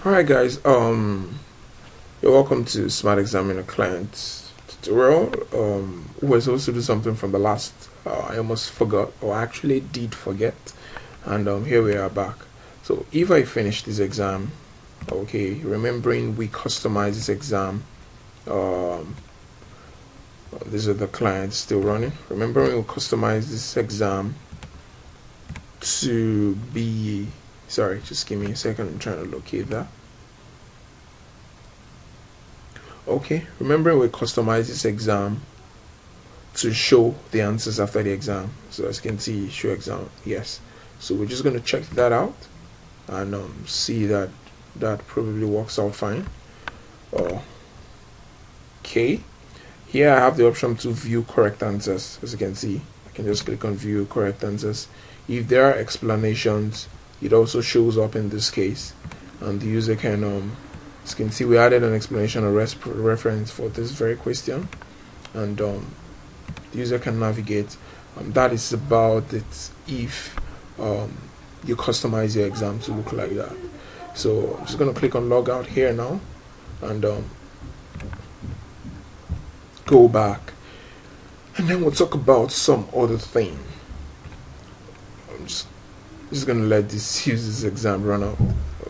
Alright guys, you're welcome to SmartExaminer Client tutorial. We're supposed to do something from the last, I almost forgot, or actually did forget, and here we are back. So if I finish this exam, okay, remembering we customize this exam, these are the clients still running. Remembering we customize this exam to be, sorry, just give me a second, I'm trying to locate that. Okay, remembering we customize this exam to show the answers after the exam. So as you can see, show exam, yes. So we're just going to check that out and see that that probably works out fine. Okay, here I have the option to view correct answers. As you can see, I can just click on view correct answers. If there are explanations, it also shows up in this case, and the user can as you can see, we added an explanation or reference for this very question, and the user can navigate. That is about it if you customize your exam to look like that. So I'm just going to click on log out here now and go back, and then we'll talk about some other thing. I'm just going to let this user's exam run out.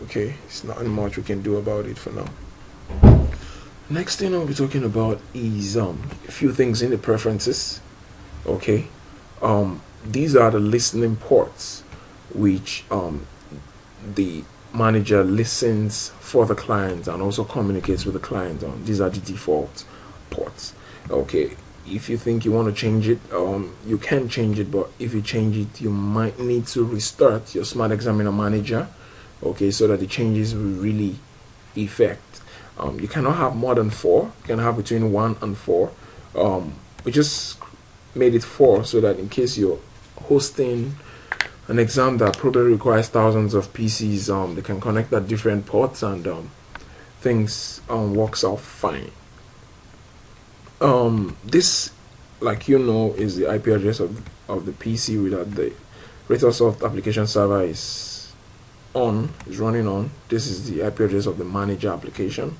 Okay, it's not much we can do about it for now. Next thing I'll be talking about is a few things in the preferences. Okay, these are the listening ports which the manager listens for the client and also communicates with the client on. These are the default ports. Okay, if you think you want to change it, you can change it, but if you change it, you might need to restart your SmartExaminer Manager. Okay, so that the changes will really affect. You cannot have more than 4. You can have between 1 and 4. We just made it 4 so that in case you're hosting an exam that probably requires thousands of PCs, they can connect at different ports and things works out fine. This, like you know, is the IP address of the PC without the Ratelsoft application server is running on. This is the IP address of the manager application.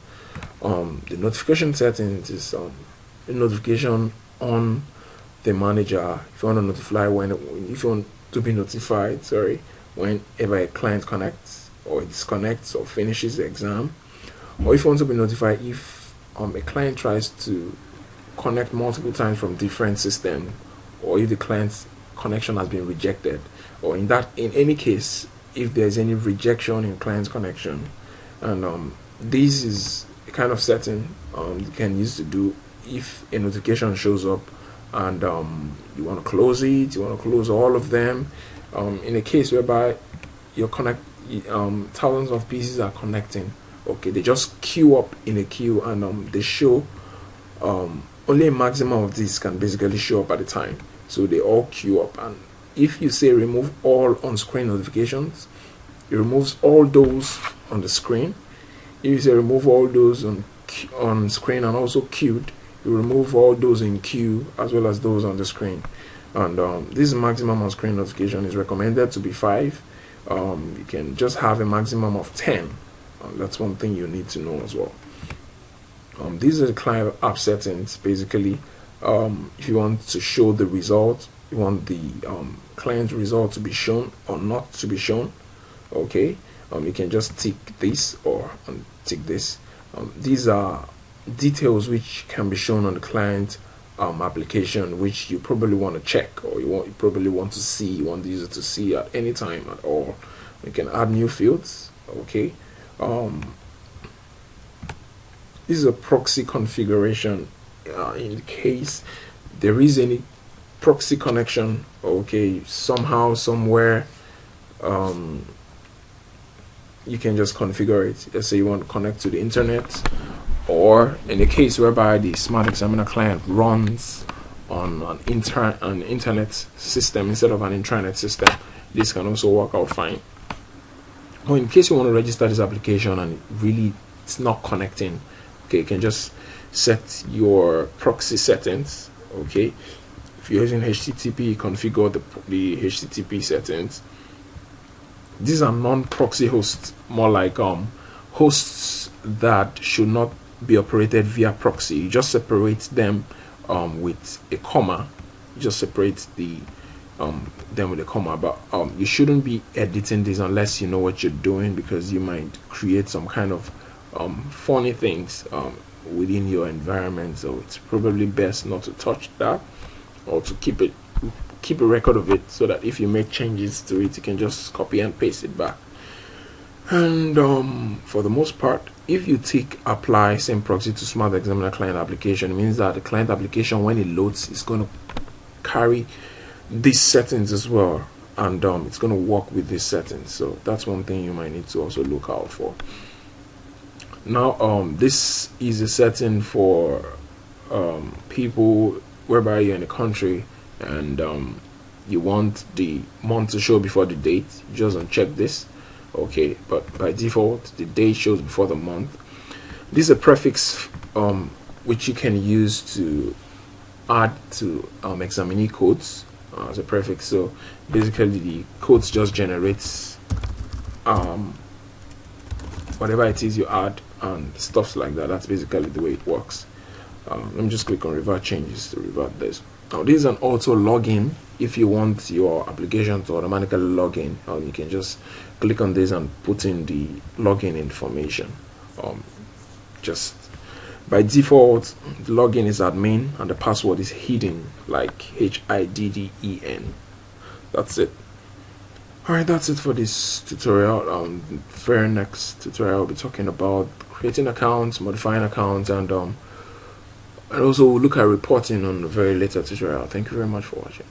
The notification settings is the notification on the manager. If you want to notify if you want to be notified, sorry, whenever a client connects or disconnects or finishes the exam, or if you want to be notified if a client tries to connect multiple times from different systems, or if the client's connection has been rejected, or in any case, if there's any rejection in client's connection. And this is a kind of setting you can use to do if a notification shows up and you want to close it, you want to close all of them. In a case whereby thousands of pieces are connecting, okay, they just queue up in a queue, and they show only a maximum of these can basically show up at a time, so they all queue up. And if you say remove all on-screen notifications, it removes all those on the screen. If you say remove all those on screen and also queued, you remove all those in queue as well as those on the screen. And this maximum on-screen notification is recommended to be 5. You can just have a maximum of 10. That's one thing you need to know as well. These are the client app settings. Basically, if you want to show the result, you want the client result to be shown or not to be shown, okay, you can just tick this or tick this. These are details which can be shown on the client application, which you probably want to check, or you probably want to see, you want the user to see at any time at all. You can add new fields. Okay, this is a proxy configuration in case there is any proxy connection, okay, somehow, somewhere, you can just configure it. Let's say you want to connect to the internet, or in a case whereby the SmartExaminer client runs on an internet system instead of an intranet system, this can also work out fine. Or in case you want to register this application and it's not connecting, okay, you can just set your proxy settings. Okay, if you're using HTTP, configure the HTTP settings. These are non-proxy hosts, more like hosts that should not be operated via proxy. You just separate them with a comma. You just separate them with a comma. But you shouldn't be editing this unless you know what you're doing, because you might create some kind of funny things within your environment. So it's probably best not to touch that, or to keep a record of it, so that if you make changes to it, you can just copy and paste it back. And for the most part, if you tick apply same proxy to SmartExaminer client application, it means that the client application, when it loads, is going to carry these settings as well, and it's going to work with these settings. So that's one thing you might need to also look out for. Now this is a setting for people whereby you're in a country and you want the month to show before the date. You just uncheck this. Okay, but by default the date shows before the month. This is a prefix which you can use to add to examinee codes as a prefix. So basically the codes just generates whatever it is you add and stuff like that. That's basically the way it works. Let me just click on revert changes to revert this. Now this is an auto login. If you want your application to automatically log in, you can just click on this and put in the login information. Just by default, the login is admin and the password is hidden, like HIDDEN. That's it. Alright, that's it for this tutorial. Very next tutorial, I'll be talking about creating accounts, modifying accounts, and also look at reporting on a very later tutorial. Thank you very much for watching.